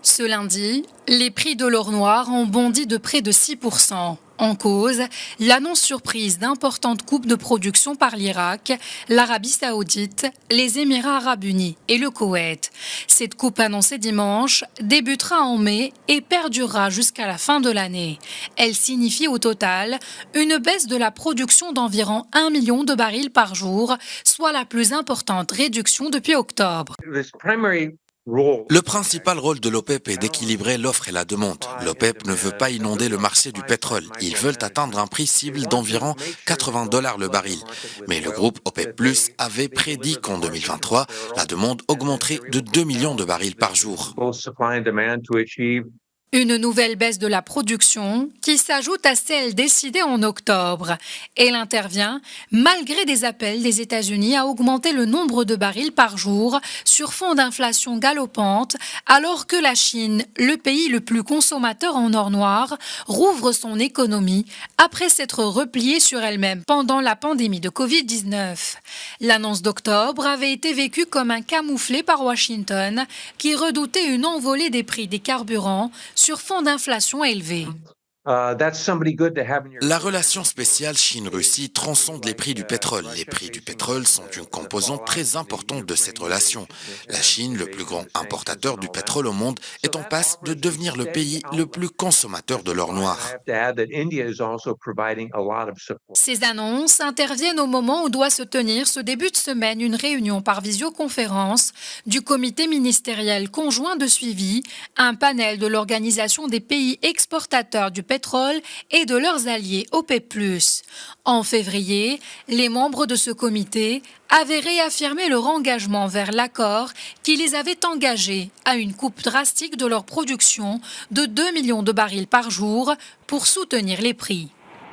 Ce lundi, les prix de l'or noir ont bondi de près de 6%. En cause, l'annonce surprise d'importantes coupes de production par l'Irak, l'Arabie saoudite, les Émirats arabes unis et le Koweït. Cette coupe annoncée dimanche débutera en mai et perdurera jusqu'à la fin de l'année. Elle signifie au total une baisse de la production d'environ 1 million de barils par jour, soit la plus importante réduction depuis octobre. Le principal rôle de l'OPEP est d'équilibrer l'offre et la demande. L'OPEP ne veut pas inonder le marché du pétrole. Ils veulent atteindre un prix cible d'environ $80 le baril. Mais le groupe OPEP+ avait prédit qu'en 2023, la demande augmenterait de 2 millions de barils par jour. Une nouvelle baisse de la production qui s'ajoute à celle décidée en octobre. Elle intervient malgré des appels des États-Unis à augmenter le nombre de barils par jour sur fond d'inflation galopante, alors que la Chine, le pays le plus consommateur en or noir, rouvre son économie après s'être repliée sur elle-même pendant la pandémie de Covid-19. L'annonce d'octobre avait été vécue comme un camouflet par Washington, qui redoutait une envolée des prix des carburants sur fond d'inflation élevé. La relation spéciale Chine-Russie transcende les prix du pétrole. Les prix du pétrole sont une composante très importante de cette relation. La Chine, le plus grand importateur du pétrole au monde, est en passe de devenir le pays le plus consommateur de l'or noir. Ces annonces interviennent au moment où doit se tenir ce début de semaine une réunion par visioconférence du comité ministériel conjoint de suivi, un panel de l'Organisation des pays exportateurs du pétrole et de leurs alliés OPEP+. En février, les membres de ce comité avaient réaffirmé leur engagement vers l'accord qui les avait engagés à une coupe drastique de leur production de 2 millions de barils par jour pour soutenir les prix.